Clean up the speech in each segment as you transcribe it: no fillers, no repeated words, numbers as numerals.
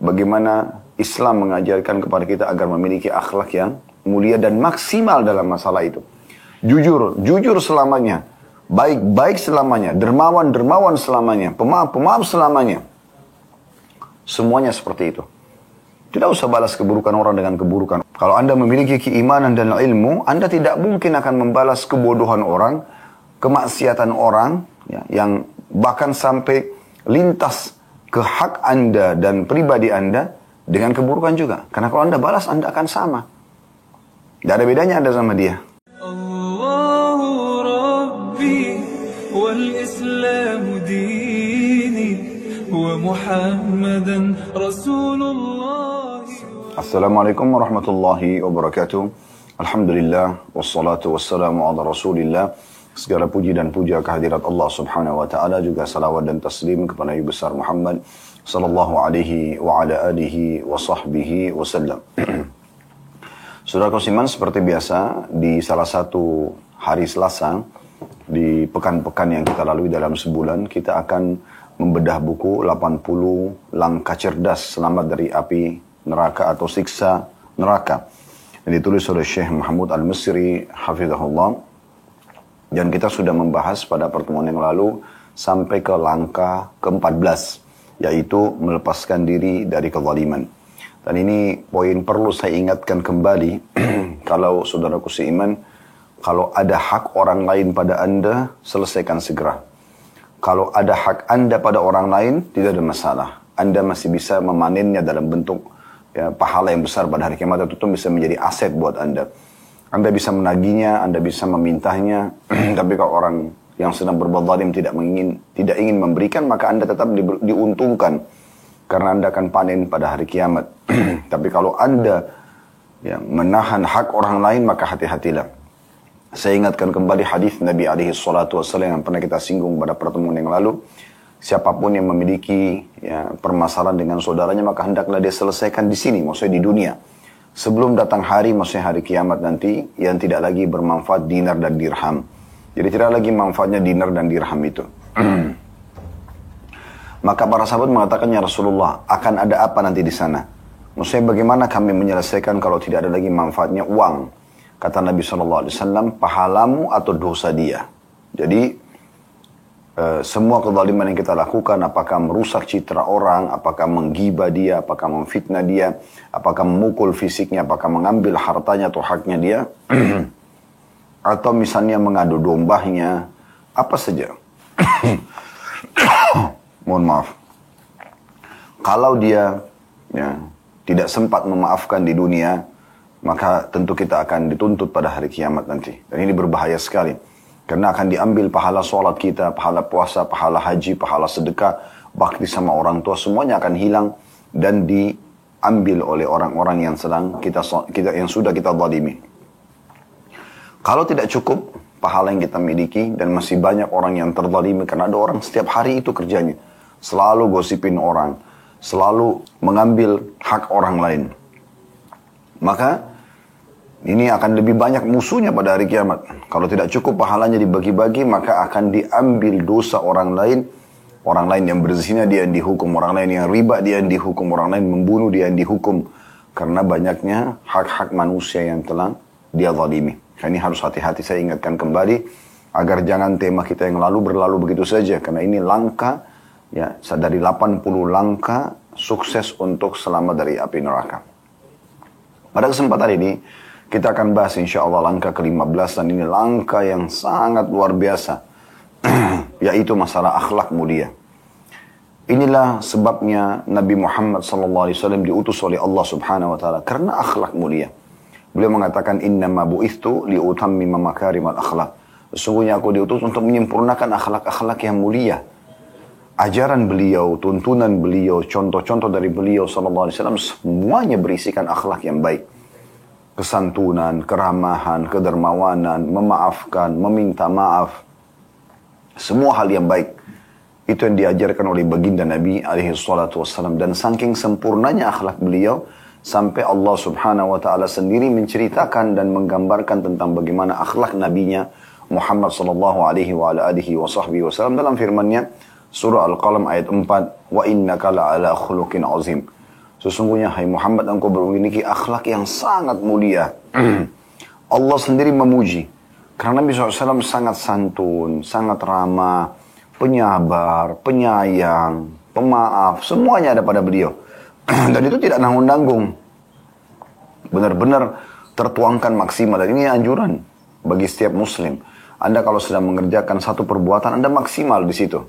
bagaimana Islam mengajarkan kepada kita agar memiliki akhlak yang mulia dan maksimal dalam masalah itu. Jujur selamanya. Baik selamanya. Dermawan selamanya. Pemaaf selamanya. Semuanya seperti itu. Tidak usah balas keburukan orang dengan keburukan. Kalau Anda memiliki keimanan dan ilmu, Anda tidak mungkin akan membalas kebodohan orang, kemaksiatan orang, ya, yang bahkan sampai lintas ke hak Anda dan pribadi Anda dengan keburukan juga. Karena kalau Anda balas, Anda akan sama. Tidak ada bedanya Anda sama dia. Allahu Rabbi wal Islamu dini wa Muhammadan Rasulullah. Assalamualaikum warahmatullahi wabarakatuh. Alhamdulillah wassalatu wassalamu ala Rasulillah. Segala puji dan puja kehadirat Allah Subhanahu wa taala, juga salawat dan taslim kepada Nabi besar Muhammad sallallahu alaihi wa ala alihi wa sahbihi wasallam. Saudara Kosiman, seperti biasa di salah satu hari Selasa di pekan-pekan yang kita lalui dalam sebulan, kita akan membedah buku 80 langkah cerdas selamat dari api neraka atau siksa neraka, yang ditulis oleh Syekh Mahmud Al-Misri hafizahullah. Dan kita sudah membahas pada pertemuan yang lalu sampai ke langkah ke-14, yaitu melepaskan diri dari kezaliman. Dan ini poin perlu saya ingatkan kembali, kalau saudaraku seiman, kalau ada hak orang lain pada Anda, selesaikan segera. Kalau ada hak Anda pada orang lain, tidak ada masalah. Anda masih bisa memanennya dalam bentuk pahala yang besar pada hari kiamat, itu bisa menjadi aset buat Anda. Anda bisa menagihnya, Anda bisa memintanya, tapi kalau orang yang sedang berbuat zalim tidak ingin memberikan, maka Anda tetap diuntungkan, karena Anda akan panen pada hari kiamat. Tapi kalau Anda menahan hak orang lain, maka hati-hatilah. Saya ingatkan kembali hadis Nabi SAW yang pernah kita singgung pada pertemuan yang lalu. Siapapun yang memiliki permasalahan dengan saudaranya, maka hendaklah dia selesaikan di sini, maksudnya di dunia. Sebelum datang hari, maksudnya hari kiamat nanti, yang tidak lagi bermanfaat dinar dan dirham. Jadi tidak lagi manfaatnya dinar dan dirham itu. Maka para sahabat mengatakan, ya Rasulullah, akan ada apa nanti di sana? Maksudnya bagaimana kami menyelesaikan kalau tidak ada lagi manfaatnya uang? Kata Nabi SAW, pahalamu atau dosa dia. Jadi semua kezaliman yang kita lakukan, apakah merusak citra orang, apakah menggibah dia, apakah memfitnah dia, apakah memukul fisiknya, apakah mengambil hartanya atau haknya dia, atau misalnya mengadu dombanya, apa saja. Mohon maaf. Kalau dia tidak sempat memaafkan di dunia, maka tentu kita akan dituntut pada hari kiamat nanti. Dan ini berbahaya sekali. Karena akan diambil pahala sholat kita, pahala puasa, pahala haji, pahala sedekah, bakti sama orang tua, semuanya akan hilang dan diambil oleh orang-orang yang yang sudah kita zalimi. Kalau tidak cukup pahala yang kita miliki, dan masih banyak orang yang terzalimi, karena ada orang setiap hari itu kerjanya selalu gosipin orang, selalu mengambil hak orang lain, maka ini akan lebih banyak musuhnya pada hari kiamat. Kalau tidak cukup pahalanya dibagi-bagi, maka akan diambil dosa orang lain. Orang lain yang berzina dia yang dihukum, orang lain yang riba dia yang dihukum, orang lain membunuh dia yang dihukum. Karena banyaknya hak-hak manusia yang telah dia zalimi. Ini harus hati-hati, saya ingatkan kembali, agar jangan tema kita yang lalu berlalu begitu saja. Karena ini langkah, dari 80 langkah sukses untuk selamat dari api neraka. Pada kesempatan ini, kita akan bahas insya Allah langkah ke-15, dan ini langkah yang sangat luar biasa, yaitu masalah akhlak mulia. Inilah sebabnya Nabi Muhammad SAW diutus oleh Allah Subhanahu Wa Taala karena akhlak mulia. Beliau mengatakan, innama bu'ithtu liutammima makarimal akhlak. Sesungguhnya aku diutus untuk menyempurnakan akhlak-akhlak yang mulia. Ajaran beliau, tuntunan beliau, contoh-contoh dari beliau SAW semuanya berisikan akhlak yang baik. Kesantunan, keramahan, kedermawanan, memaafkan, meminta maaf. Semua hal yang baik. Itu yang diajarkan oleh baginda Nabi SAW. Dan saking sempurnanya akhlak beliau, sampai Allah Subhanahu Wa Taala sendiri menceritakan dan menggambarkan tentang bagaimana akhlak nabinya Muhammad sallallahu alaihi wasallam dalam firman-Nya surah Al-Qalam ayat 4, wa innaka la'ala khuluqin azim. Sesungguhnya hai Muhammad engkau memiliki akhlak yang sangat mulia. Allah sendiri memuji. Karena Nabi SAW sangat santun, sangat ramah, penyabar, penyayang, pemaaf. Semuanya ada pada beliau. Dan itu tidak nanggung-nanggung. Benar-benar tertuangkan maksimal. Dan ini anjuran bagi setiap muslim. Anda kalau sedang mengerjakan satu perbuatan, Anda maksimal di situ.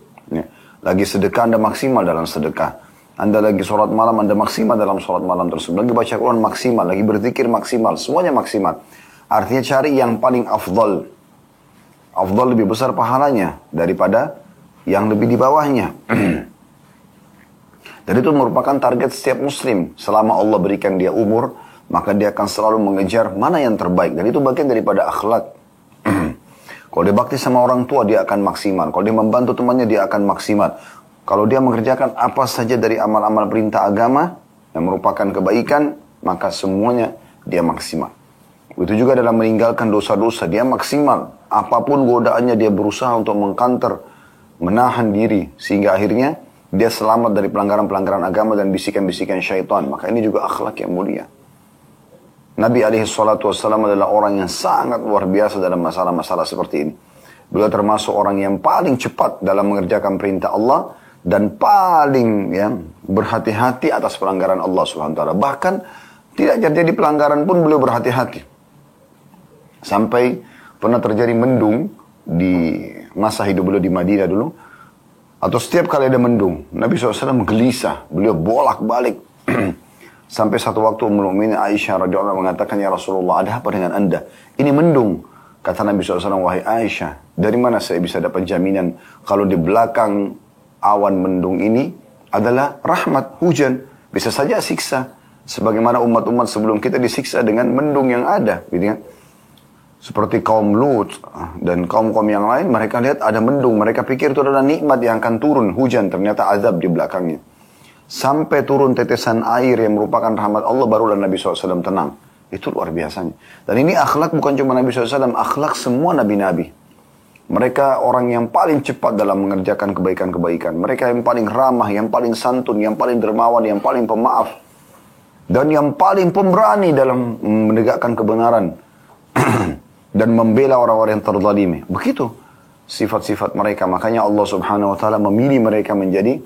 Lagi sedekah, Anda maksimal dalam sedekah. Anda lagi sholat malam, Anda maksimal dalam sholat malam tersebut. Lagi baca Quran maksimal, lagi berzikir maksimal. Semuanya maksimal. Artinya cari yang paling afdal. Afdal lebih besar pahalanya daripada yang lebih di bawahnya. Dan itu merupakan target setiap muslim. Selama Allah berikan dia umur, maka dia akan selalu mengejar mana yang terbaik. Dan itu bagian daripada akhlak. Kalau dia bakti sama orang tua, dia akan maksimal. Kalau dia membantu temannya, dia akan maksimal. Kalau dia mengerjakan apa saja dari amal-amal perintah agama yang merupakan kebaikan, maka semuanya dia maksimal. Itu juga dalam meninggalkan dosa-dosa, dia maksimal. Apapun godaannya, dia berusaha untuk mengkanter, menahan diri. Sehingga akhirnya dia selamat dari pelanggaran-pelanggaran agama dan bisikan-bisikan syaitan. Maka ini juga akhlak yang mulia. Nabi SAW adalah orang yang sangat luar biasa dalam masalah-masalah seperti ini. Beliau termasuk orang yang paling cepat dalam mengerjakan perintah Allah dan paling berhati-hati atas pelanggaran Allah SWT. Bahkan tidak terjadi pelanggaran pun beliau berhati-hati. Sampai pernah terjadi mendung di masa hidup beliau di Madinah dulu. Atau setiap kali ada mendung, Nabi SAW gelisah. Beliau bolak-balik. Sampai satu waktu Ummul Mukminin Aisyah radhiyallahu anha mengatakan, ya Rasulullah, ada apa dengan anda? Ini mendung. Kata Nabi SAW, wahai Aisyah, dari mana saya bisa dapat jaminan kalau di belakang awan mendung ini adalah rahmat, hujan. Bisa saja siksa. Sebagaimana umat-umat sebelum kita disiksa dengan mendung yang ada. Gitu kan? Seperti kaum Lut dan kaum-kaum yang lain, mereka lihat ada mendung. Mereka pikir itu adalah nikmat yang akan turun, hujan. Ternyata azab di belakangnya. Sampai turun tetesan air yang merupakan rahmat Allah, barulah Nabi SAW tenang. Itu luar biasanya. Dan ini akhlak bukan cuma Nabi SAW, akhlak semua nabi-nabi. Mereka orang yang paling cepat dalam mengerjakan kebaikan-kebaikan. Mereka yang paling ramah, yang paling santun, yang paling dermawan, yang paling pemaaf. Dan yang paling pemberani dalam menegakkan kebenaran. Dan membela orang-orang yang terzalimi. Begitu sifat-sifat mereka. Makanya Allah Subhanahu wa taala memilih mereka menjadi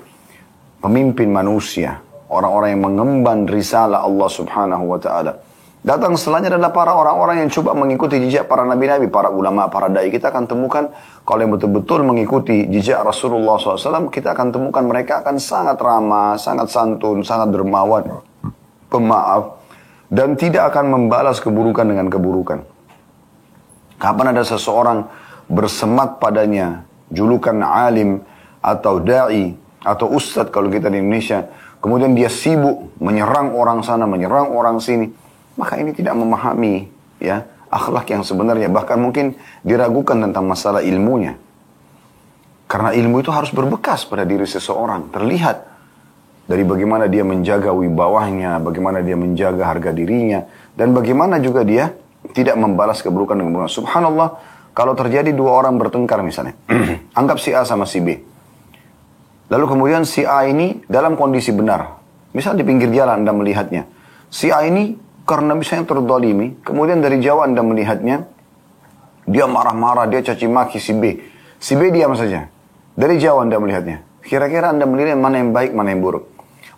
pemimpin manusia, orang-orang yang mengemban risalah Allah Subhanahu wa taala. Datang setelahnya adalah para orang-orang yang coba mengikuti jejak para nabi-nabi, para ulama, para dai. Kita akan temukan kalau yang betul-betul mengikuti jejak Rasulullah SAW, kita akan temukan mereka akan sangat ramah, sangat santun, sangat dermawan, pemaaf, dan tidak akan membalas keburukan dengan keburukan. Kapan ada seseorang bersemat padanya julukan alim atau da'i atau ustadz kalau kita di Indonesia, kemudian dia sibuk menyerang orang sana, menyerang orang sini, maka ini tidak memahami akhlak yang sebenarnya. Bahkan mungkin diragukan tentang masalah ilmunya. Karena ilmu itu harus berbekas pada diri seseorang. Terlihat dari bagaimana dia menjaga wibawahnya, bagaimana dia menjaga harga dirinya, dan bagaimana juga dia tidak membalas keburukan dengan keburukan. Subhanallah, kalau terjadi dua orang bertengkar misalnya, anggap si A sama si B. Lalu kemudian si A ini dalam kondisi benar. Misal di pinggir jalan Anda melihatnya. Si A ini karena misalnya terzalimi, kemudian dari jauh Anda melihatnya, dia marah-marah, dia caci maki si B. Si B diam saja. Dari jauh Anda melihatnya. Kira-kira Anda menilai mana yang baik, mana yang buruk.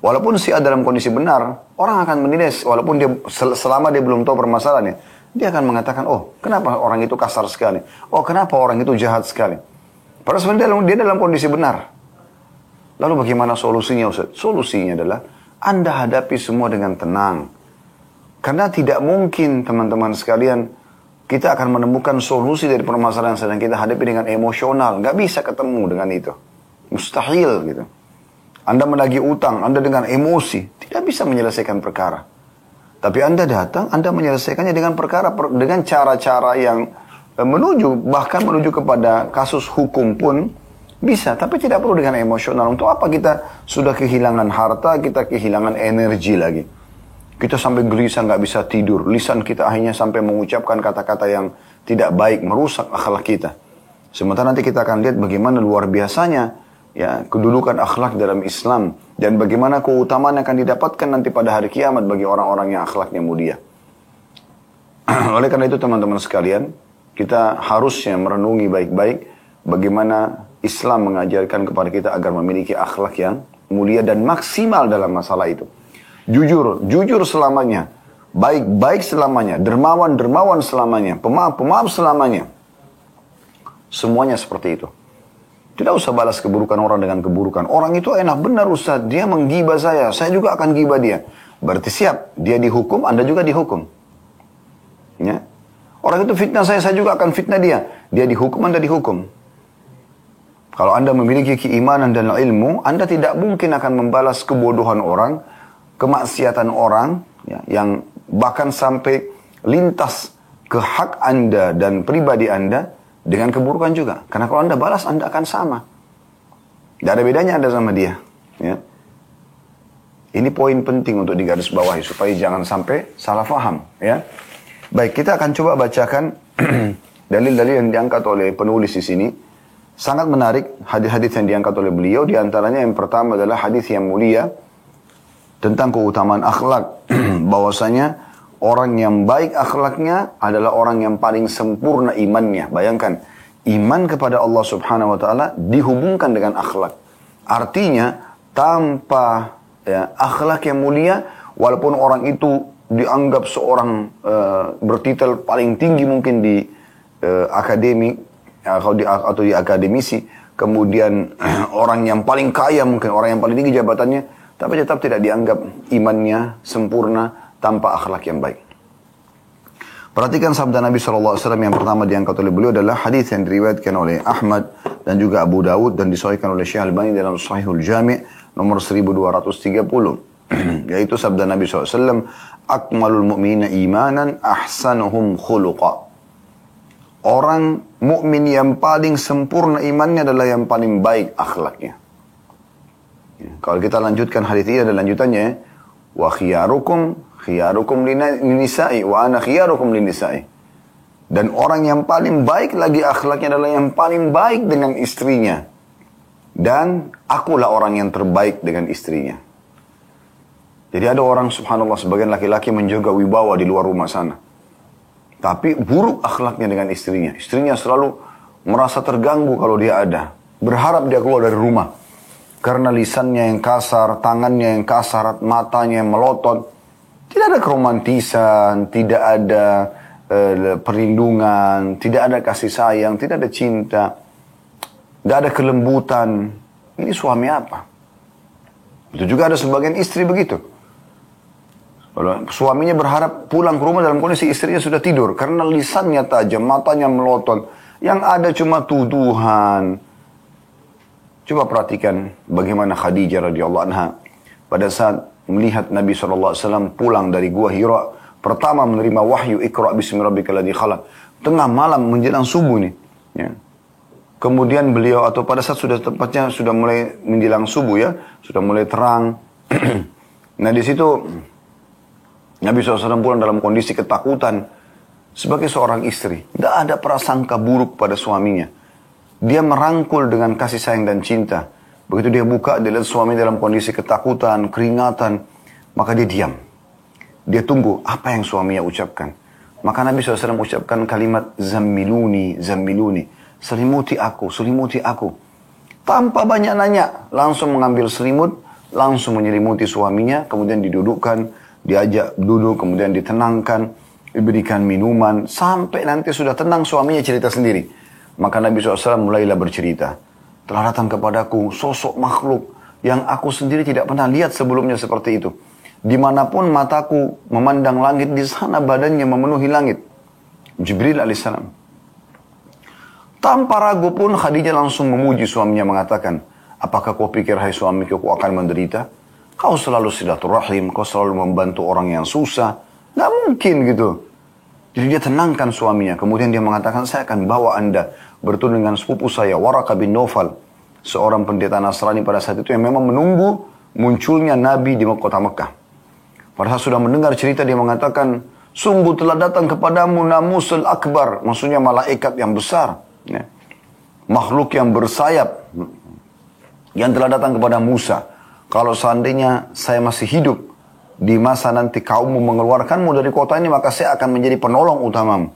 Walaupun si A dalam kondisi benar, orang akan menilai, walaupun dia selama dia belum tahu permasalahannya, dia akan mengatakan, oh kenapa orang itu kasar sekali? Oh kenapa orang itu jahat sekali? Padahal sebenarnya dia dalam kondisi benar. Lalu bagaimana solusinya Ustaz? Solusinya adalah Anda hadapi semua dengan tenang. Karena tidak mungkin teman-teman sekalian kita akan menemukan solusi dari permasalahan yang sedang kita hadapi dengan emosional. Nggak bisa ketemu dengan itu. Mustahil gitu. Anda menagih utang, Anda dengan emosi tidak bisa menyelesaikan perkara. Tapi Anda datang, Anda menyelesaikannya dengan perkara, dengan cara-cara yang bahkan menuju kepada kasus hukum pun bisa. Tapi tidak perlu dengan emosional. Untuk apa kita sudah kehilangan harta, kita kehilangan energi lagi. Kita sampai gelisah, nggak bisa tidur. Lisan kita akhirnya sampai mengucapkan kata-kata yang tidak baik, merusak akhlak kita. Sementara nanti kita akan lihat bagaimana luar biasanya ya kedudukan akhlak dalam Islam dan bagaimana keutamaan yang akan didapatkan nanti pada hari kiamat bagi orang-orang yang akhlaknya mulia. Oleh karena itu teman-teman sekalian, kita harusnya merenungi baik-baik bagaimana Islam mengajarkan kepada kita agar memiliki akhlak yang mulia dan maksimal dalam masalah itu. Jujur selamanya, baik selamanya, dermawan selamanya, pemaaf selamanya. Semuanya seperti itu. Tidak usah balas keburukan orang dengan keburukan. Orang itu enak benar Ustaz, dia menggibah saya juga akan gibah dia. Berarti siap, dia dihukum, Anda juga dihukum. Ya. Orang itu fitnah saya juga akan fitnah dia. Dia dihukum, Anda dihukum. Kalau Anda memiliki keimanan dan ilmu, Anda tidak mungkin akan membalas kebodohan orang, kemaksiatan orang, ya, yang bahkan sampai lintas ke hak Anda dan pribadi Anda dengan keburukan juga. Karena kalau Anda balas, Anda akan sama. Tidak ada bedanya Anda sama dia. Ya. Ini poin penting untuk digarisbawahi supaya jangan sampai salah faham. Ya. Baik, kita akan coba bacakan dalil-dalil yang diangkat oleh penulis di sini. Sangat menarik hadis-hadis yang diangkat oleh beliau. Di antaranya yang pertama adalah hadis yang mulia tentang keutamaan akhlak. Bahwasanya orang yang baik akhlaknya adalah orang yang paling sempurna imannya. Bayangkan, iman kepada Allah Subhanahu wa taala dihubungkan dengan akhlak. Artinya tanpa akhlak yang mulia, walaupun orang itu dianggap seorang bertitel paling tinggi mungkin di akademi atau di akademisi, kemudian orang yang paling kaya mungkin, orang yang paling tinggi jabatannya, tapi tetap tidak dianggap imannya sempurna tanpa akhlak yang baik. Perhatikan sabda Nabi SAW yang pertama diangkat oleh beliau adalah hadis yang diriwayatkan oleh Ahmad dan juga Abu Dawud dan disahihkan oleh Syekh Albani dalam Sahihul Jami' nomor 1230. Yaitu sabda Nabi SAW, akmalul mu'mina imanan ahsanuhum khuluqa. Orang mukmin yang paling sempurna imannya adalah yang paling baik akhlaknya. Ya, kalau kita lanjutkan hadis ini ada lanjutannya, wa khiyarukum linisa'i wa ana khiyarukum linisa'i. Dan orang yang paling baik lagi akhlaknya adalah yang paling baik dengan istrinya. Dan akulah orang yang terbaik dengan istrinya. Jadi ada orang subhanallah sebagian laki-laki menjaga wibawa di luar rumah sana. Tapi buruk akhlaknya dengan istrinya. Istrinya selalu merasa terganggu kalau dia ada. Berharap dia keluar dari rumah. Karena lisannya yang kasar, tangannya yang kasar, matanya yang melotot. Tidak ada keromantisan, tidak ada perlindungan, tidak ada kasih sayang, tidak ada cinta. Tidak ada kelembutan. Ini suami apa? Itu juga ada sebagian istri begitu. Suaminya berharap pulang ke rumah dalam kondisi istrinya sudah tidur. Karena lisannya tajam, matanya melotot. Yang ada cuma tuduhan. Coba perhatikan bagaimana Khadijah radhiyallahu anha pada saat melihat Nabi SAW pulang dari Gua Hira. Pertama menerima wahyu Iqra' bismi rabbikal ladzi khalaq. Tengah malam menjelang subuh nih. Ya. Kemudian beliau atau pada saat sudah tepatnya sudah mulai menjelang subuh ya. Sudah mulai terang. Nah di situ Nabi SAW pulang dalam kondisi ketakutan sebagai seorang istri. Tidak ada prasangka buruk pada suaminya. Dia merangkul dengan kasih sayang dan cinta. Begitu dia buka, dia lihat suami dalam kondisi ketakutan, keringatan. Maka dia diam. Dia tunggu apa yang suaminya ucapkan. Maka Nabi SAW ucapkan kalimat zammiluni, zammiluni. Selimuti aku, selimuti aku. Tanpa banyak nanya, langsung mengambil selimut, langsung menyelimuti suaminya, kemudian didudukkan, diajak duduk, kemudian ditenangkan, diberikan minuman, sampai nanti sudah tenang suaminya cerita sendiri. Maka Nabi SAW mulailah bercerita. Telah datang kepadaku sosok makhluk yang aku sendiri tidak pernah lihat sebelumnya seperti itu. Dimanapun mataku memandang langit, di sana badannya memenuhi langit. Jibril alaihissalam. Tanpa ragu pun Khadijah langsung memuji suaminya mengatakan, apakah kau pikir hai suamiku kau akan menderita? Kau selalu silaturahim, kau selalu membantu orang yang susah. Nggak mungkin gitu. Jadi dia tenangkan suaminya. Kemudian dia mengatakan, saya akan bawa anda bertemu dengan sepupu saya, Waraqah bin Naufal. Seorang pendeta Nasrani pada saat itu yang memang menunggu munculnya Nabi di kota Mekah. Pada saat sudah mendengar cerita dia mengatakan, sungguh telah datang kepadamu Namusul Akbar. Maksudnya malaikat yang besar. Ya. Makhluk yang bersayap. yang telah datang kepada Musa, kalau seandainya saya masih hidup di masa nanti kaummu mengeluarkanmu dari kota ini, maka saya akan menjadi penolong utamamu.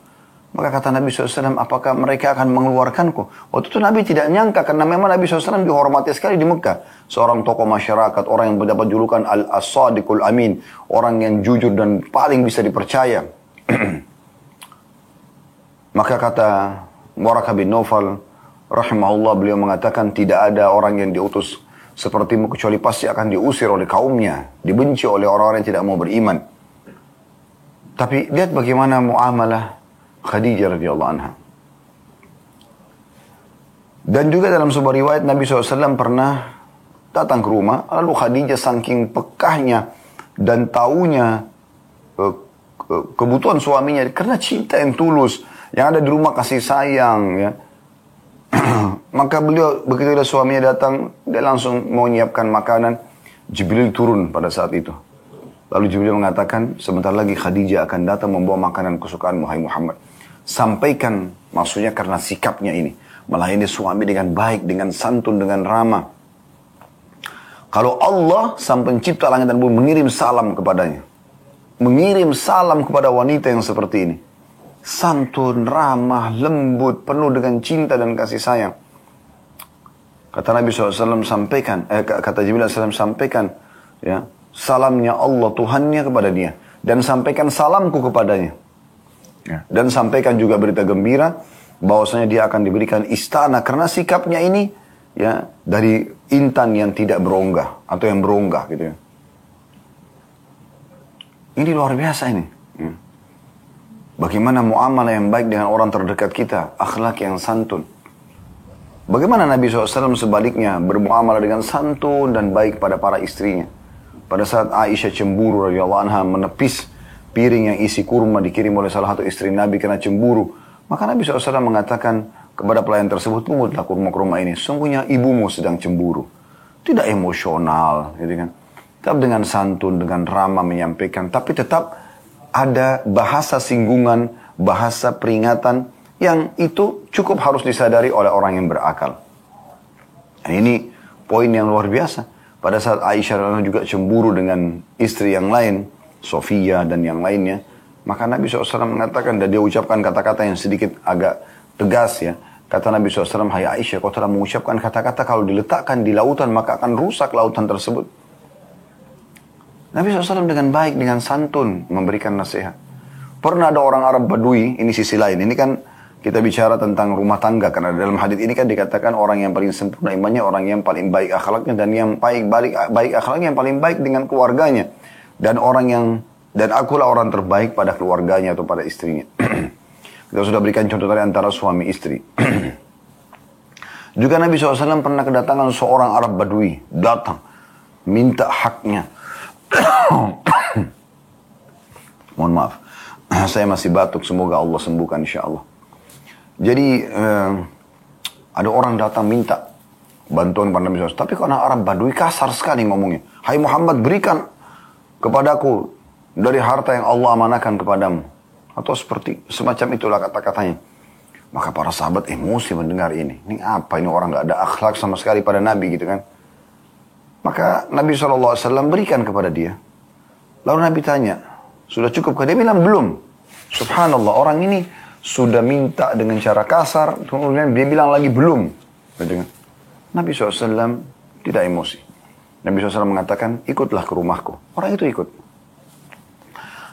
Maka kata Nabi SAW, apakah mereka akan mengeluarkanku? Waktu itu Nabi tidak nyangka, karena memang Nabi SAW dihormati sekali di Mekah. Seorang tokoh masyarakat, orang yang mendapat julukan Al-As-Sadiqul Amin, orang yang jujur dan paling bisa dipercaya. Maka kata Waraqah bin Nawfal, rahimahullah, beliau mengatakan, tidak ada orang yang diutus sepertimu kecuali pasti akan diusir oleh kaumnya, dibenci oleh orang-orang yang tidak mau beriman. Tapi lihat bagaimana muamalah Khadijah radhiyallahu anha. Dan juga dalam sebuah riwayat Nabi SAW pernah datang ke rumah, lalu Khadijah saking pekahnya dan taunya kebutuhan suaminya, karena cinta yang tulus yang ada di rumah, kasih sayang, ya. Maka beliau, begitu ada suaminya datang, dia langsung mau menyiapkan makanan. Jibril turun pada saat itu. Lalu Jibril mengatakan, sebentar lagi Khadijah akan datang membawa makanan kesukaanmu, hai Muhammad. Sampaikan, maksudnya karena sikapnya ini. Melayani suami dengan baik, dengan santun, dengan ramah. Kalau Allah, sang pencipta langit dan bumi, mengirim salam kepadanya. Mengirim salam kepada wanita yang seperti ini. Santun, ramah, lembut, penuh dengan cinta dan kasih sayang. Kata Nabi SAW sampaikan, kata Jibril SAW sampaikan, ya, salamnya Allah Tuhannya kepada dia, dan sampaikan salamku kepadanya. Ya. Dan sampaikan juga berita gembira bahwasanya dia akan diberikan istana karena sikapnya ini, ya, dari intan yang tidak beronggah atau yang beronggah gitu ya. Ini luar biasa ini. Ya. Bagaimana muamalah yang baik dengan orang terdekat kita, akhlak yang santun. Bagaimana Nabi SAW sebaliknya bermuamalah dengan santun dan baik pada para istrinya. Pada saat Aisyah cemburu radhiyallahu anha menepis piring yang isi kurma dikirim oleh salah satu istri Nabi karena cemburu, maka Nabi SAW mengatakan kepada pelayan tersebut, punggutlah kurma-kurma ini, sungguhnya ibumu sedang cemburu. Tidak emosional, gitu kan. Tetap dengan santun, dengan ramah menyampaikan, tapi tetap ada bahasa singgungan, bahasa peringatan yang itu cukup harus disadari oleh orang yang berakal. Nah, ini poin yang luar biasa. Pada saat Aisyah juga cemburu dengan istri yang lain, Sofia dan yang lainnya, maka Nabi SAW mengatakan, dan dia ucapkan kata-kata yang sedikit agak tegas ya. Kata Nabi SAW, hai Aisyah, kau telah mengucapkan kata-kata kalau diletakkan di lautan maka akan rusak lautan tersebut. Nabi SAW dengan baik, dengan santun memberikan nasihat. Pernah ada orang Arab Badui, ini sisi lain. Ini kan kita bicara tentang rumah tangga. Karena dalam hadis ini kan dikatakan orang yang paling sempurna imannya, orang yang paling baik akhlaknya, dan yang baik akhlaknya yang paling baik dengan keluarganya. Dan akulah orang terbaik pada keluarganya atau pada istrinya. Kita sudah berikan contoh tadi antara suami istri. Juga Nabi SAW pernah kedatangan seorang Arab Badui. Datang, minta haknya. Mohon maaf, saya masih batuk, semoga Allah sembuhkan insyaAllah. Jadi ada orang datang minta bantuan pada Nabi SAW, tapi karena Arab Badui kasar sekali ngomongnya. Hai Muhammad, berikan kepadaku dari harta yang Allah amanahkan kepadamu, atau seperti semacam itulah kata-katanya. Maka para sahabat emosi mendengar ini. Ini apa ini, orang gak ada akhlak sama sekali pada Nabi gitu kan. Maka Nabi SAW berikan kepada dia. Lalu Nabi tanya, sudah cukup? Dia bilang belum. Subhanallah, orang ini sudah minta dengan cara kasar, kemudian dia bilang lagi belum. Nabi SAW tidak emosi. Nabi SAW mengatakan, ikutlah ke rumahku. Orang itu ikut.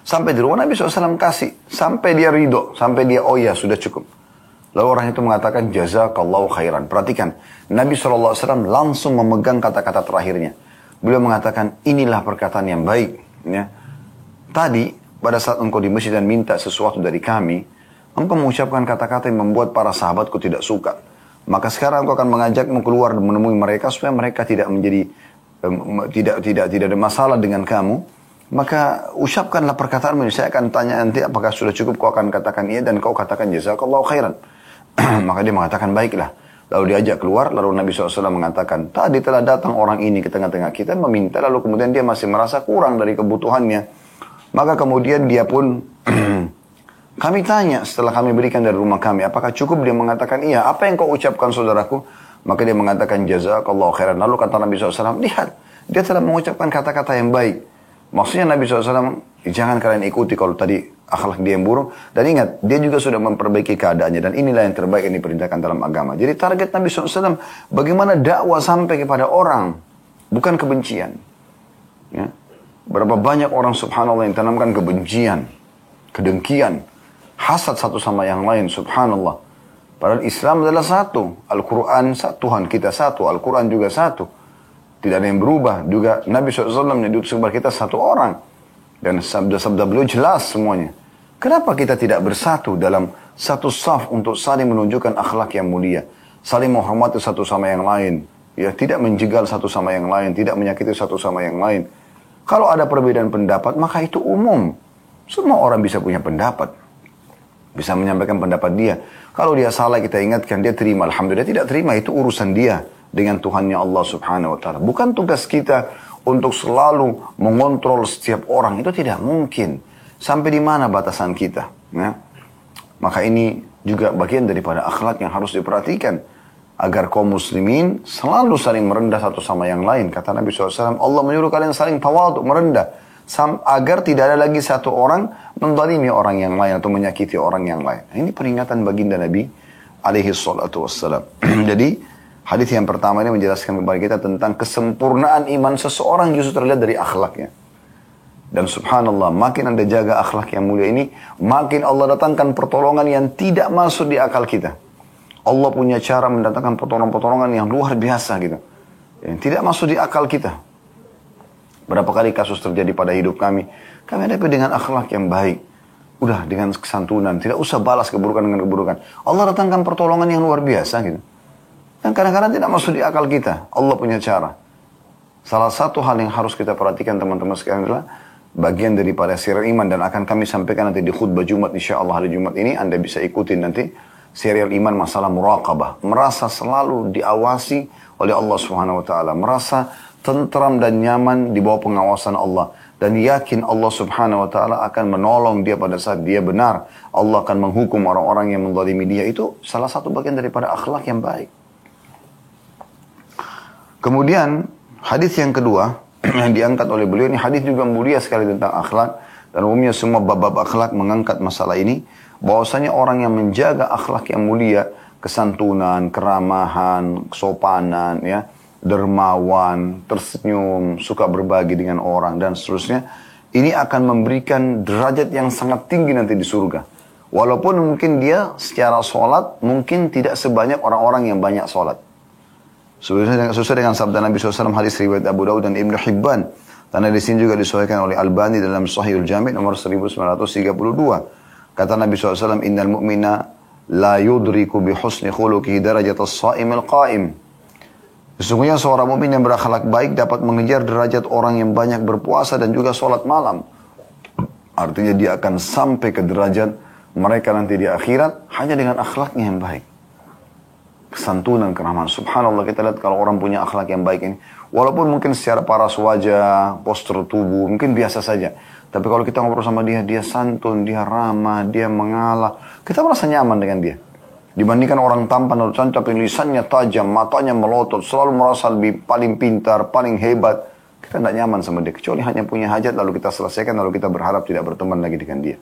Sampai di rumah Nabi SAW kasih. Sampai dia ridho. Sampai dia, oh ya sudah cukup. Lalu orang itu mengatakan, jazakallahu khairan. Perhatikan, Nabi SAW langsung memegang kata-kata terakhirnya. Beliau mengatakan, inilah perkataan yang baik. Ya. Tadi, pada saat engkau di masjid dan minta sesuatu dari kami, engkau mengucapkan kata-kata yang membuat para sahabatku tidak suka. Maka sekarang engkau akan mengajakmu keluar dan menemui mereka, supaya mereka tidak menjadi, tidak ada masalah dengan kamu. Maka ucapkanlah perkataanmu. Saya akan tanya nanti apakah sudah cukup, kau akan katakan iya, dan kau katakan jazakallahu khairan. Maka dia mengatakan baiklah. Lalu diajak keluar, lalu Nabi SAW mengatakan, tadi telah datang orang ini ke tengah-tengah kita meminta, lalu kemudian dia masih merasa kurang dari kebutuhannya. Maka kemudian dia pun, kami tanya setelah kami berikan dari rumah kami, apakah cukup? Dia mengatakan iya. Apa yang kau ucapkan saudaraku? Maka dia mengatakan jazakallahu khairan. Lalu kata Nabi SAW, lihat, dia telah mengucapkan kata-kata yang baik. Maksudnya Nabi SAW, jangan kalian ikuti kalau tadi akhlak dia yang buruk. Dan ingat, dia juga sudah memperbaiki keadaannya. Dan inilah yang terbaik yang diperintahkan dalam agama. Jadi target Nabi SAW, bagaimana dakwah sampai kepada orang, bukan kebencian. Ya. Berapa banyak orang subhanallah yang tanamkan kebencian, kedengkian, hasad satu sama yang lain, subhanallah. Padahal Islam adalah satu. Al-Quran satu, Tuhan kita satu, Al-Quran juga satu. Tidak ada yang berubah. Juga Nabi SAW menyebut kepada kita satu orang. Dan sabda-sabda beliau jelas semuanya. Kenapa kita tidak bersatu dalam satu saf untuk saling menunjukkan akhlak yang mulia? Saling menghormati satu sama yang lain. Ya, tidak menjegal satu sama yang lain. Tidak menyakiti satu sama yang lain. Kalau ada perbedaan pendapat, maka itu umum. Semua orang bisa punya pendapat. Bisa menyampaikan pendapat dia. Kalau dia salah, kita ingatkan, dia terima. Alhamdulillah, tidak terima, itu urusan dia dengan Tuhannya Allah subhanahu wa ta'ala. Bukan tugas kita untuk selalu mengontrol setiap orang. Itu tidak mungkin. Sampai di mana batasan kita? Ya? Maka ini juga bagian daripada akhlak yang harus diperhatikan. Agar kaum muslimin selalu saling merendah satu sama yang lain. Kata Nabi SAW, Allah menyuruh kalian saling tawadhu, merendah. Agar tidak ada lagi satu orang menzalimi orang yang lain atau menyakiti orang yang lain. Ini peringatan baginda Nabi alaihi salatu wassalam. Jadi, hadis yang pertama ini menjelaskan kepada kita tentang kesempurnaan iman seseorang justru terlihat dari akhlaknya. Dan subhanallah, makin Anda jaga akhlak yang mulia ini, makin Allah datangkan pertolongan yang tidak masuk di akal kita. Allah punya cara mendatangkan pertolongan-pertolongan yang luar biasa gitu. Yang tidak masuk di akal kita. Berapa kali kasus terjadi pada hidup kami hadapi dengan akhlak yang baik. Udah dengan kesantunan, tidak usah balas keburukan dengan keburukan. Allah datangkan pertolongan yang luar biasa gitu. Dan kadang-kadang tidak masuk di akal kita. Allah punya cara. Salah satu hal yang harus kita perhatikan teman-teman sekalian adalah bagian daripada serial iman dan akan kami sampaikan nanti di khutbah Jumat insyaallah hari Jumat ini Anda bisa ikutin nanti serial iman masalah muraqabah, merasa selalu diawasi oleh Allah Subhanahu wa taala, merasa tentram dan nyaman di bawah pengawasan Allah dan yakin Allah Subhanahu wa taala akan menolong dia pada saat dia benar. Allah akan menghukum orang-orang yang menzalimi dia. Itu salah satu bagian daripada akhlak yang baik. Kemudian hadis yang kedua yang diangkat oleh beliau ini hadis juga mulia sekali tentang akhlak dan umumnya semua bab-bab akhlak mengangkat masalah ini bahwasanya orang yang menjaga akhlak yang mulia, kesantunan, keramahan, kesopanan, ya, dermawan, tersenyum, suka berbagi dengan orang dan seterusnya, ini akan memberikan derajat yang sangat tinggi nanti di surga. Walaupun mungkin dia secara sholat mungkin tidak sebanyak orang-orang yang banyak sholat. Sesuai dengan sabda Nabi SAW hadis riwayat Abu Dawud dan Ibn Hibban. Karena di sini juga disesuaikan oleh Albani dalam Sahihul Jami' nomor 1932. Kata Nabi SAW, Innal mu'mina la yudriku bi husni khuluqihi darajat as-sa'im al-qa'im. Sesungguhnya seorang mukmin yang berakhlak baik dapat mengejar derajat orang yang banyak berpuasa dan juga sholat malam. Artinya dia akan sampai ke derajat mereka nanti di akhirat hanya dengan akhlaknya yang baik. Kesantunan, keramahan. Subhanallah, kita lihat kalau orang punya akhlak yang baik ini. Walaupun mungkin secara paras wajah, postur tubuh, mungkin biasa saja. Tapi kalau kita ngobrol sama dia, dia santun, dia ramah, dia mengalah. Kita merasa nyaman dengan dia. Dibandingkan orang tampan atau cantik, tapi lisannya tajam, matanya melotot, selalu merasa lebih paling pintar, paling hebat. Kita tidak nyaman sama dia. Kecuali hanya punya hajat, lalu kita selesaikan, lalu kita berharap tidak berteman lagi dengan dia.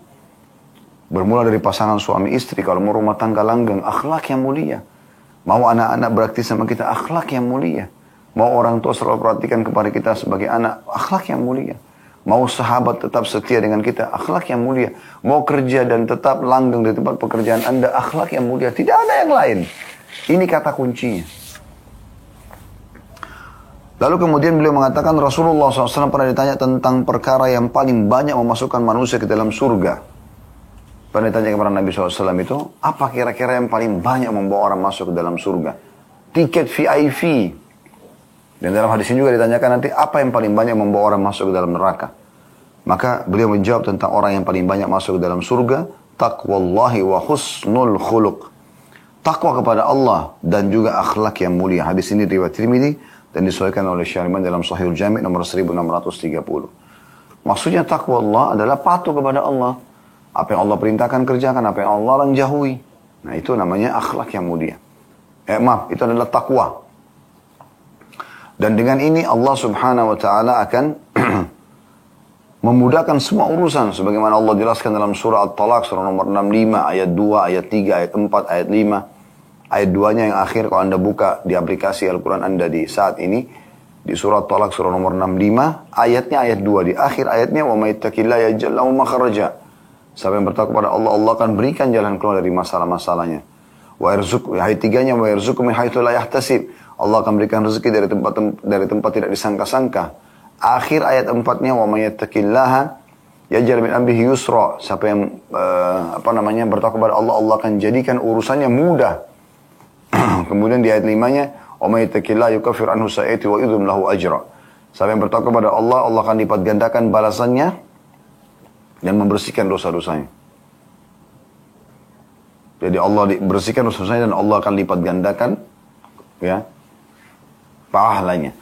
Bermula dari pasangan suami istri, kalau mau rumah tangga langgeng, akhlak yang mulia. Mau anak-anak beraktif sama kita, akhlak yang mulia. Mau orang tua selalu perhatikan kepada kita sebagai anak, akhlak yang mulia. Mau sahabat tetap setia dengan kita, akhlak yang mulia. Mau kerja dan tetap langgeng di tempat pekerjaan Anda, akhlak yang mulia. Tidak ada yang lain. Ini kata kuncinya. Lalu kemudian beliau mengatakan, Rasulullah SAW pernah ditanya tentang perkara yang paling banyak memasukkan manusia ke dalam surga. Pernah ditanya kepada Nabi SAW itu, apa kira-kira yang paling banyak membawa orang masuk ke dalam surga? Tiket VIP. Dan dalam hadis ini juga ditanyakan nanti, apa yang paling banyak membawa orang masuk ke dalam neraka? Maka beliau menjawab tentang orang yang paling banyak masuk ke dalam surga, taqwallahi wa husnul khuluq. Takwa kepada Allah dan juga akhlak yang mulia. Hadis ini riwayat Tirmidzi dan disesuaikan oleh Syarihman dalam Sahihul Jami' nomor 1630. Maksudnya takwa Allah adalah patuh kepada Allah. Apa yang Allah perintahkan kerjakan, apa yang Allah larang jauhi. Nah itu namanya akhlak yang mulia. Itu adalah takwa. Dan dengan ini Allah subhanahu wa ta'ala akan memudahkan semua urusan. Sebagaimana Allah jelaskan dalam surah At-Talaq, surah nomor 65, ayat 2, ayat 3, ayat 4, ayat 5. Ayat 2-nya yang akhir, kalau Anda buka di aplikasi Al-Quran Anda di saat ini, di surah At-Talaq, surah nomor 65, ayatnya ayat 2. Di akhir ayatnya, وَمَا يَتَّقِ اللَّهَ يَجْعَلْ لَهُ مَخْرَجًا. Siapa yang bertakwa kepada Allah, Allah akan berikan jalan keluar dari masalah-masalahnya. Ayat 3-nya, وَيَرْزُقُ مِنْ حَيْثُ لَا يَحْتَسِبْ. Allah akan berikan rezeki dari tempat tidak disangka-sangka. Akhir ayat 4-nya, وَمَا يَتَّقِ اللَّهَ يَجْعَلْ مِنْ أَمْرِهِ يُسْرًا. Siapa yang bertakwa kepada Allah, Allah akan jadikan urusannya mudah. Kemudian di ayat 5-nya, وَمَا يَتَّقِ اللَّهَ يُكَفِّرْ عَنْهُ سَيِّئَاتِهِ وَيُعْظِمْ لَهُ أَجْرًا. Siapa yang bertakwa kepada Allah, Allah akan lipat gandakan balasannya dan membersihkan dosa-dosanya. Jadi Allah bersihkan dosa-dosanya dan Allah akan lipat gandakan ya pahalanya.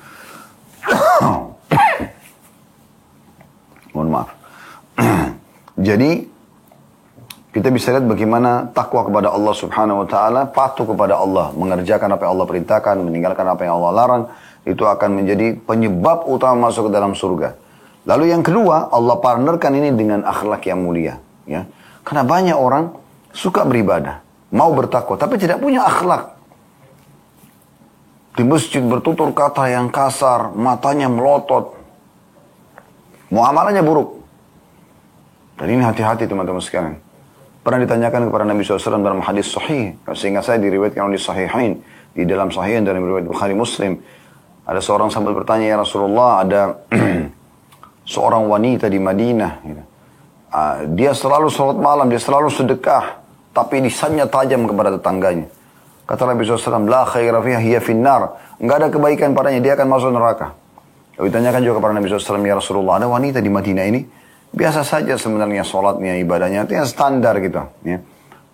Mohon maaf. Jadi kita bisa lihat bagaimana takwa kepada Allah subhanahu wa ta'ala, patuh kepada Allah, mengerjakan apa yang Allah perintahkan, meninggalkan apa yang Allah larang, itu akan menjadi penyebab utama masuk ke dalam surga. Lalu yang kedua, Allah partnerkan ini dengan akhlak yang mulia. Ya. Karena banyak orang suka beribadah, mau bertakwa, tapi tidak punya akhlak. Di masjid bertutur kata yang kasar, matanya melotot, muamalahnya buruk. Dan ini hati-hati teman-teman sekalian. Pernah ditanyakan kepada Nabi SAW dalam hadis sahih, sehingga saya diriwayatkan oleh sahihain, di dalam sahihain dalam riwayat Bukhari Muslim, ada seorang sahabat bertanya, ya Rasulullah, ada seorang wanita di Madinah, gitu. Dia selalu sholat malam, dia selalu sedekah, tapi lisannya tajam kepada tetangganya. Kata Nabi SAW, la khaira fiha hiya finnar. Enggak ada kebaikan padanya, dia akan masuk neraka. Lalu ditanyakan juga kepada Nabi SAW, ya Rasulullah, ada wanita di Madinah ini, biasa saja sebenarnya sholatnya, ibadahnya, itu yang standar gitu. Ya.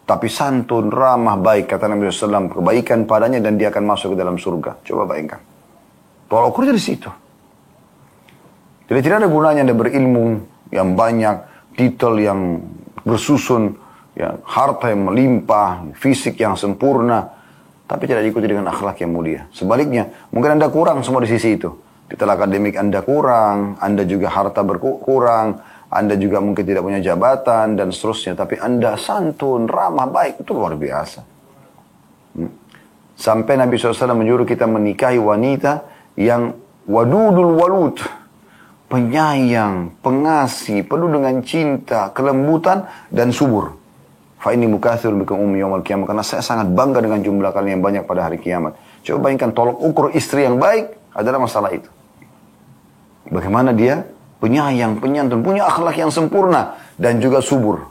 Tapi santun, ramah, baik, kata Nabi SAW, kebaikan padanya dan dia akan masuk ke dalam surga. Coba bayangkan. Tolak ukur di situ. Jadi tidak ada gunanya Anda berilmu yang banyak, titel yang bersusun, ya, harta yang melimpah, fisik yang sempurna, tapi tidak diikuti dengan akhlak yang mulia. Sebaliknya, mungkin Anda kurang semua di sisi itu. Titel akademik Anda kurang, Anda juga harta berkurang, Anda juga mungkin tidak punya jabatan, dan seterusnya. Tapi Anda santun, ramah, baik, itu luar biasa. Sampai Nabi SAW menyuruh kita menikahi wanita yang wadudul walud, penyayang, pengasih, penuh dengan cinta, kelembutan, dan subur. Fa'ini mukathirun bikum ummi yawmal qiyamah. Karena saya sangat bangga dengan jumlah kalian yang banyak pada hari kiamat. Coba bayangkan, tolok ukur istri yang baik adalah masalah itu. Bagaimana dia penyayang, penyantun, punya akhlak yang sempurna, dan juga subur.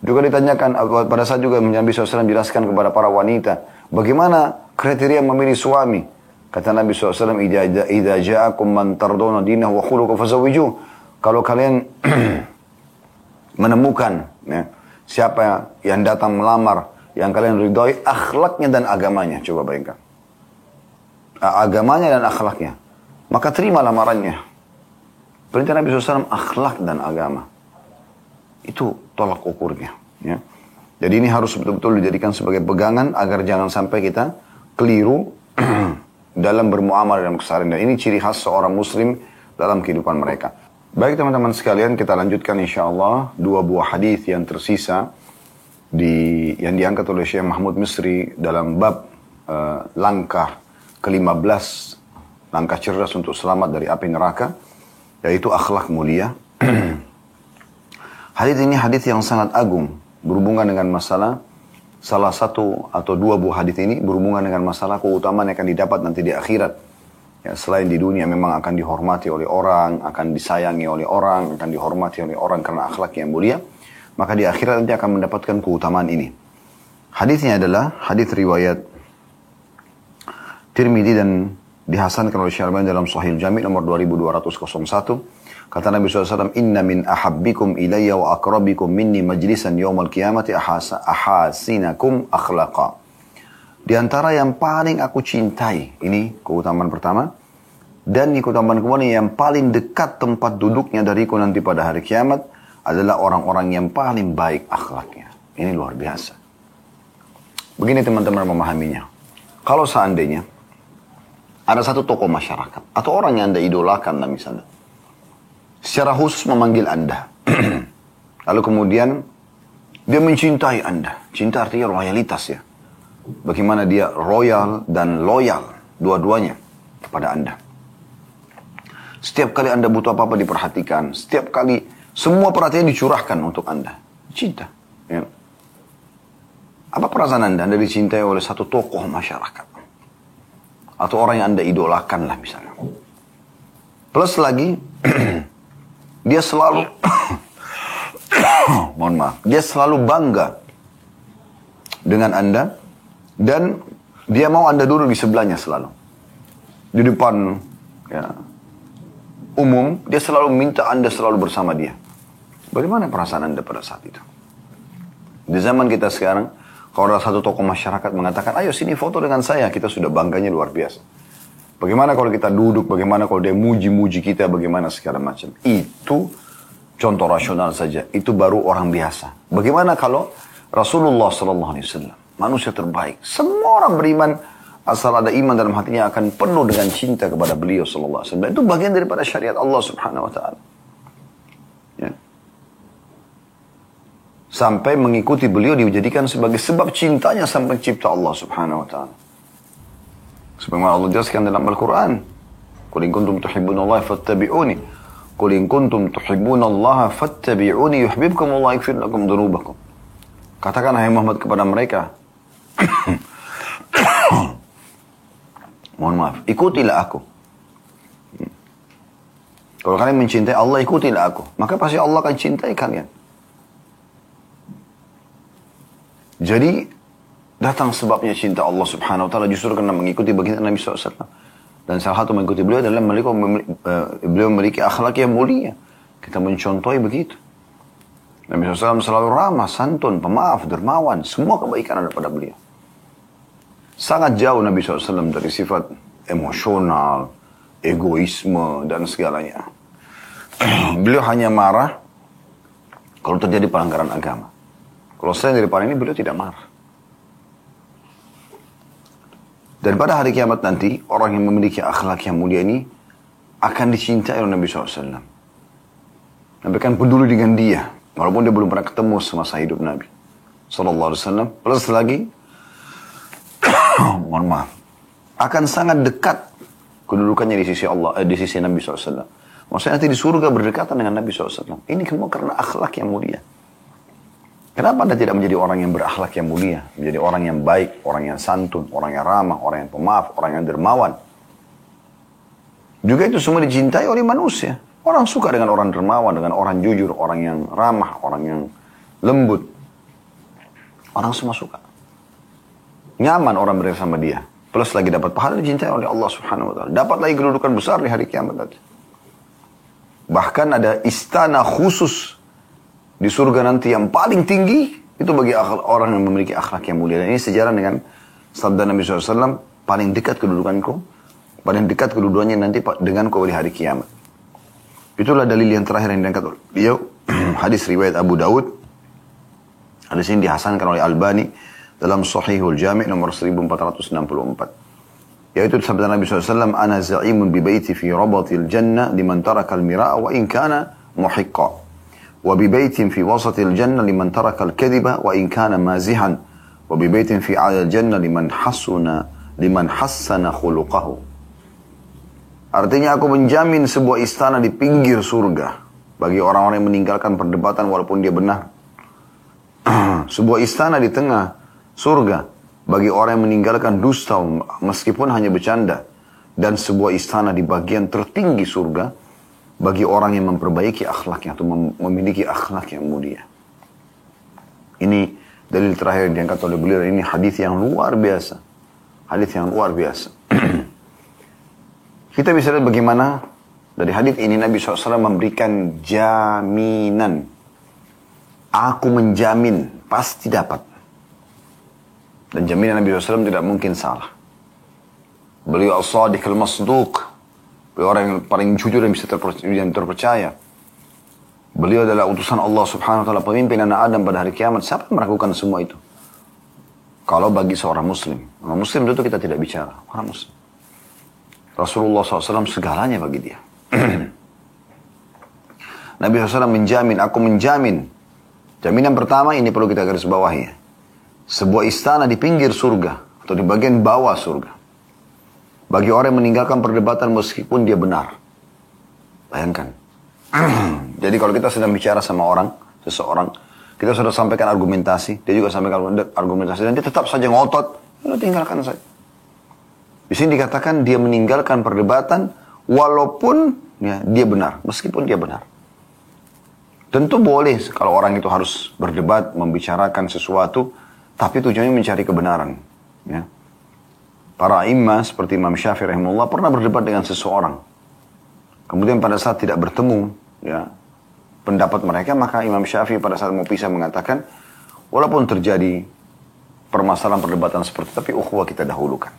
Juga ditanyakan, pada saat juga Nabi SAW jelaskan kepada para wanita, bagaimana kriteria memilih suami. Kata Nabi SAW, idza ja'akum man tardawna dinahu wa khuluquhu fazawwijuh. Kalau kalian menemukan, ya, siapa yang datang melamar, yang kalian ridhoi akhlaknya dan agamanya. Coba bayangkan. Agamanya dan akhlaknya. Maka terima lamarannya. Perintah Nabi SAW, akhlak dan agama. Itu tolak ukurnya. Ya. Jadi ini harus betul-betul dijadikan sebagai pegangan agar jangan sampai kita keliru dalam bermuamalah dalam keseharian. Dan ini ciri khas seorang muslim dalam kehidupan mereka. Baik teman-teman sekalian, kita lanjutkan insyaAllah dua buah hadis yang tersisa yang diangkat oleh Syekh Mahmud Misri dalam bab langkah ke-15, langkah cerdas untuk selamat dari api neraka, yaitu akhlak mulia. Hadis ini hadis yang sangat agung, berhubungan dengan masalah, salah satu atau dua buah hadis ini berhubungan dengan masalah keutamaan yang akan didapat nanti di akhirat. Ya, selain di dunia memang akan dihormati oleh orang, akan disayangi oleh orang, akan dihormati oleh orang karena akhlak yang mulia, maka di akhirat nanti akan mendapatkan keutamaan ini. Hadisnya adalah hadis riwayat Tirmidzi dan dihasankan oleh Syarban dalam Sahih Jami' nomor 2201. Kata Nabi SAW, Inna min ahabbikum ilayya wa akrabikum minni majlisan yawmal qiyamati ahasinakum akhlaqa. Di antara yang paling aku cintai, ini keutamaan pertama, dan ini keutamaan kemudian yang paling dekat tempat duduknya dariku nanti pada hari kiamat adalah orang-orang yang paling baik akhlaknya. Ini luar biasa. Begini teman-teman memahaminya. Kalau seandainya ada satu tokoh masyarakat atau orang yang Anda idolakan lah misalnya, secara khusus memanggil Anda, lalu kemudian dia mencintai Anda. Cinta artinya loyalitas ya. Bagaimana dia royal dan loyal dua-duanya kepada Anda. Setiap kali Anda butuh apa-apa diperhatikan. Setiap kali semua perhatian dicurahkan untuk Anda. Cinta. Ya. Apa perasaan Anda? Anda dicintai oleh satu tokoh masyarakat. Atau orang yang Anda idolakan lah misalnya. Plus lagi, dia selalu, mohon maaf, dia selalu bangga dengan Anda. Dan dia mau Anda duduk di sebelahnya selalu. Di depan ya, umum, dia selalu minta Anda selalu bersama dia. Bagaimana perasaan Anda pada saat itu? Di zaman kita sekarang, kalau ada satu tokoh masyarakat mengatakan, ayo sini foto dengan saya, kita sudah bangganya luar biasa. Bagaimana kalau kita duduk, bagaimana kalau dia muji-muji kita, bagaimana segala macam. Itu contoh rasional saja, itu baru orang biasa. Bagaimana kalau Rasulullah SAW, manusia terbaik, semua orang beriman, asal ada iman dalam hatinya akan penuh dengan cinta kepada beliau sallallahu alaihi wasallam. Itu bagian daripada syariat Allah Subhanahu wa taala. Ya. Sampai mengikuti beliau dijadikan sebagai sebab cintanya sampai pencipta Allah Subhanahu wa taala. Sebagaimana Allah jelaskan dalam Al-Qur'an, "Qul in kuntum tuhibbunallaha fattabi'uni." "Qul in kuntum tuhibbunallaha fattabi'uni yuhibbukumullahu wa yaghfir lakum dzunubakum." Katakan hai Muhammad kepada mereka, mohon maaf, ikutilah aku. Kalau kalian mencintai Allah, ikutilah aku. Maka pasti Allah akan cintai kalian. Jadi, datang sebabnya cinta Allah Subhanahu wa ta'ala justru karena mengikuti baginda Nabi SAW. Dan salah satu mengikuti beliau adalah beliau memiliki akhlak yang mulia. Kita mencontohi begitu. Nabi SAW selalu ramah, santun, pemaaf, dermawan. Semua kebaikan ada pada beliau. Sangat jauh Nabi SAW dari sifat emosional, egoisme, dan segalanya. Beliau hanya marah kalau terjadi pelanggaran agama. Kalau selain daripada ini, beliau tidak marah. Dan pada hari kiamat nanti, orang yang memiliki akhlak yang mulia ini akan dicintai oleh Nabi SAW. Nabi akan peduli dengan dia. Walaupun dia belum pernah ketemu semasa hidup Nabi SAW. Plus lagi, mohon maaf, akan sangat dekat kedudukannya di sisi Allah, di sisi Nabi SAW. Maksudnya nanti di surga berdekatan dengan Nabi SAW. Ini semua karena akhlak yang mulia. Kenapa Anda tidak menjadi orang yang berakhlak yang mulia? Menjadi orang yang baik, orang yang santun, orang yang ramah, orang yang pemaaf, orang yang dermawan. Juga itu semua dicintai oleh manusia. Orang suka dengan orang dermawan, dengan orang jujur, orang yang ramah, orang yang lembut. Orang semua suka. Nyaman orang bersama dia. Plus lagi dapat pahala dicintai oleh Allah Subhanahu wa ta'ala. Dapat lagi kedudukan besar di hari kiamat nanti. Bahkan ada istana khusus di surga nanti yang paling tinggi, itu bagi orang yang memiliki akhlak yang mulia. Dan ini sejalan dengan sabda Nabi SAW, paling dekat kedudukanku, paling dekat kedudukannya nanti denganku di hari kiamat. Itulah dalil yang terakhir yang diangkat oleh beliau. Hadis riwayat Abu Daud. Hadis ini dihasankan oleh Albani dalam Sahihul Jami' nomor 1464. Yaitu sabda Nabi SAW, "Ana za'imun bi baiti fi rabatil jannah liman taraka al-mira'a wa in kana muhiqqa. وببيت في وسط الجنة لمن ترك الكذب وإن كان مازحا وببيت في أعلى الجنة لمن حسن خلقه." Artinya aku menjamin sebuah istana di pinggir surga bagi orang-orang yang meninggalkan perdebatan walaupun dia benar. Sebuah istana di tengah surga bagi orang yang meninggalkan dusta meskipun hanya bercanda, dan sebuah istana di bagian tertinggi surga bagi orang yang memperbaiki akhlaknya atau memiliki akhlak yang mulia. Ini dalil terakhir yang diangkat oleh beliau. Ini hadis yang luar biasa. Hadis yang luar biasa. Kita bisa lihat bagaimana dari hadis ini Nabi SAW memberikan jaminan. Aku menjamin pasti dapat. Dan jaminan Nabi SAW tidak mungkin salah. Beliau as-sadiq al-masduq. Beliau orang yang paling jujur dan bisa terpercaya. Beliau adalah utusan Allah Subhanahu wa ta'ala, pemimpin anak Adam pada hari kiamat. Siapa yang melakukan semua itu? Kalau bagi seorang muslim. Orang muslim itu kita tidak bicara. Orang muslim. Rasulullah SAW segalanya bagi dia. Nabi SAW menjamin, aku menjamin. Jaminan pertama ini perlu kita garis bawahi. Sebuah istana di pinggir surga. Atau di bagian bawah surga. Bagi orang yang meninggalkan perdebatan meskipun dia benar. Bayangkan. Jadi kalau kita sedang bicara sama seseorang, kita sudah sampaikan argumentasi, dia juga sampaikan argumentasi, dan dia tetap saja ngotot, ya tinggalkan saja. Di sini dikatakan dia meninggalkan perdebatan, walaupun ya, dia benar, meskipun dia benar. Tentu boleh kalau orang itu harus berdebat, membicarakan sesuatu, tapi tujuannya mencari kebenaran. Ya. Para imam seperti Imam Syafi'i rahimahullah pernah berdebat dengan seseorang. Kemudian pada saat tidak bertemu, ya, pendapat mereka, maka Imam Syafi'i pada saat mau pisah mengatakan, walaupun terjadi permasalahan perdebatan seperti itu, tapi ukhuwah kita dahulukan.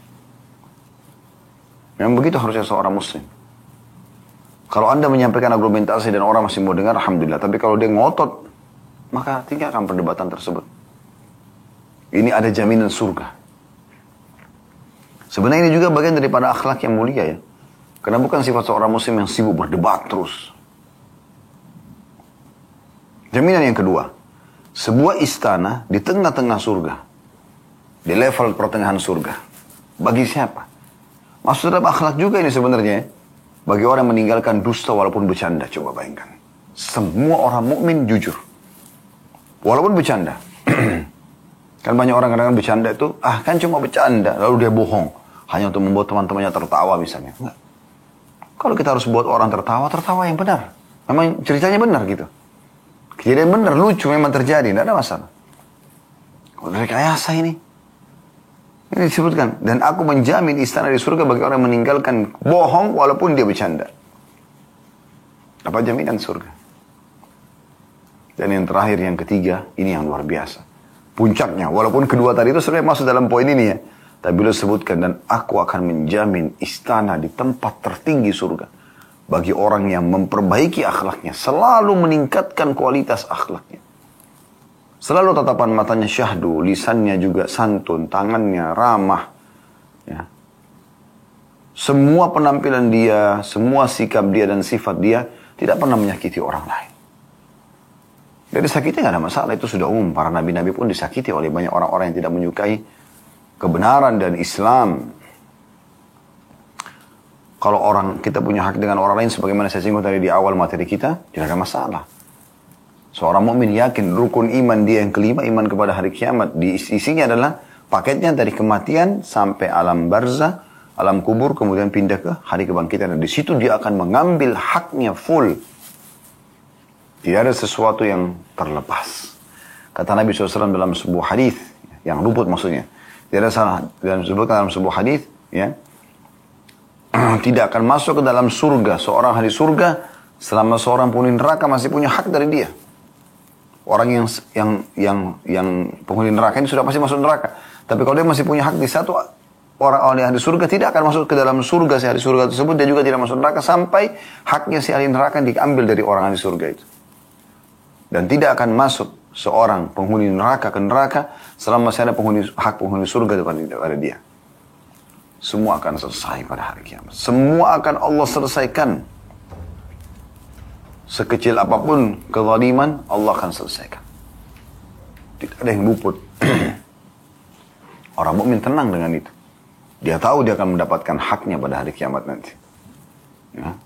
Memang begitu harusnya seorang muslim. Kalau Anda menyampaikan argumentasi dan orang masih mau dengar, alhamdulillah. Tapi kalau dia ngotot, maka tinggalkan perdebatan tersebut. Ini ada jaminan surga. Sebenarnya ini juga bagian daripada akhlak yang mulia ya. Karena bukan sifat seorang muslim yang sibuk berdebat terus. Jaminan yang kedua, sebuah istana di tengah-tengah surga, di level pertengahan surga. Bagi siapa? Maksud dalam akhlak juga ini sebenarnya. Bagi orang yang meninggalkan dusta walaupun bercanda, coba bayangkan. Semua orang mukmin jujur, walaupun bercanda. Kan banyak orang kadang-kadang bercanda itu, kan cuma bercanda, lalu dia bohong, hanya untuk membuat teman-temannya tertawa misalnya. Enggak. Kalau kita harus buat orang tertawa yang benar. Memang ceritanya benar gitu. Kejadian benar, lucu memang terjadi, tidak ada masalah. Kalau rekayasa ini disebutkan. Dan aku menjamin istana di surga bagi orang yang meninggalkan bohong walaupun dia bercanda. Apa jaminan surga? Dan yang terakhir, yang ketiga, ini yang luar biasa. Puncaknya, walaupun kedua tadi itu sebenarnya masuk dalam poin ini ya. Tapi beliau sebutkan, dan aku akan menjamin istana di tempat tertinggi surga. Bagi orang yang memperbaiki akhlaknya. Selalu meningkatkan kualitas akhlaknya. Selalu tatapan matanya syahdu, lisannya juga santun, tangannya ramah. Ya. Semua penampilan dia, semua sikap dia dan sifat dia tidak pernah menyakiti orang lain. Jadi sakitnya nggak ada masalah, itu sudah umum. Para nabi-nabi pun disakiti oleh banyak orang-orang yang tidak menyukai kebenaran dan Islam. Kalau kita punya hak dengan orang lain, sebagaimana saya singgung tadi di awal materi kita, tidak ada masalah. Seorang mukmin yakin rukun iman dia yang kelima, iman kepada hari kiamat. Isinya adalah paketnya dari kematian sampai alam barzah, alam kubur, kemudian pindah ke hari kebangkitan. Dan di situ dia akan mengambil haknya full. Tidak ada sesuatu yang terlepas. Kata Nabi SAW dalam sebuah hadis yang luput maksudnya. Tidak ada salah dalam sebuah hadis, ya. Tidak akan masuk ke dalam surga seorang ahli surga selama seorang penghuni neraka masih punya hak dari dia. Orang yang penghuni neraka ini sudah pasti masuk neraka. Tapi kalau dia masih punya hak di satu orang ahli surga, tidak akan masuk ke dalam surga si ahli surga tersebut. Dia juga tidak masuk neraka sampai haknya si ahli neraka diambil dari orang ahli surga itu. Dan tidak akan masuk seorang penghuni neraka ke neraka selama masih ada hak penghuni surga kepada dia. Semua akan selesai pada hari kiamat. Semua akan Allah selesaikan. Sekecil apapun kezaliman, Allah akan selesaikan. Tidak ada yang luput. Orang mukmin tenang dengan itu. Dia tahu dia akan mendapatkan haknya pada hari kiamat nanti. Ya.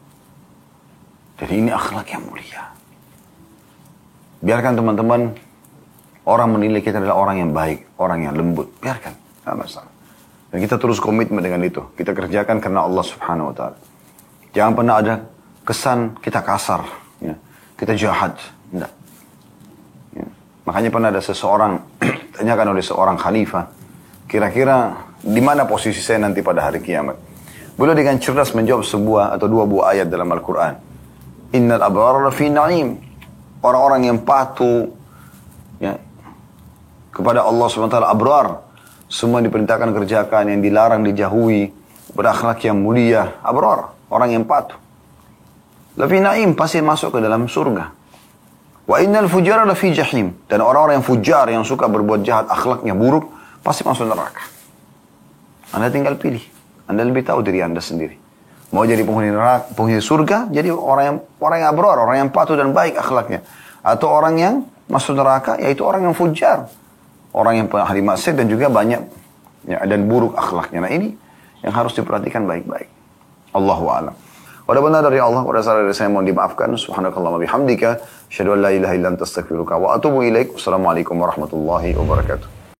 Jadi ini akhlak yang mulia. Biarkan teman-teman, orang menilai kita adalah orang yang baik, orang yang lembut. Biarkan, tidak masalah. Dan kita terus komitmen dengan itu. Kita kerjakan karena Allah Subhanahu Wa Taala. Jangan pernah ada kesan kita kasar, ya. Kita jahat. Tidak. Ya. Makanya pernah ada seseorang tanyakan oleh seorang khalifah, kira-kira di mana posisi saya nanti pada hari kiamat? Beliau dengan cerdas menjawab sebuah atau dua buah ayat dalam Al-Quran. Innal abrar fi na'im. Orang-orang yang patuh, ya, kepada Allah SWT, abrar, semua diperintahkan kerjakan, yang dilarang dijauhi, berakhlak yang mulia, abrar, orang yang patuh. Lafi na'im, pasti masuk ke dalam surga. Wa innal fujara lafi jahim. Dan orang-orang yang fujar, yang suka berbuat jahat, akhlaknya buruk, pasti masuk neraka. Anda tinggal pilih. Anda lebih tahu diri Anda sendiri. Mau jadi penghuni neraka, penghuni surga, jadi orang yang abrar, orang yang patuh dan baik akhlaknya. Atau orang yang masuk neraka, yaitu orang yang fujar. Orang yang ahli maksiat dan juga banyak ya, dan buruk akhlaknya. Nah ini yang harus diperhatikan baik-baik. Allahu a'lam. Wadah benar dari Allah, wadah salah dari saya mohon dimaafkan. Subhanakallah wa bihamdika. Asyhadu an la ilaha illa anta astaghfiruka wa atubu ilaik. Wassalamualaikum warahmatullahi wabarakatuh.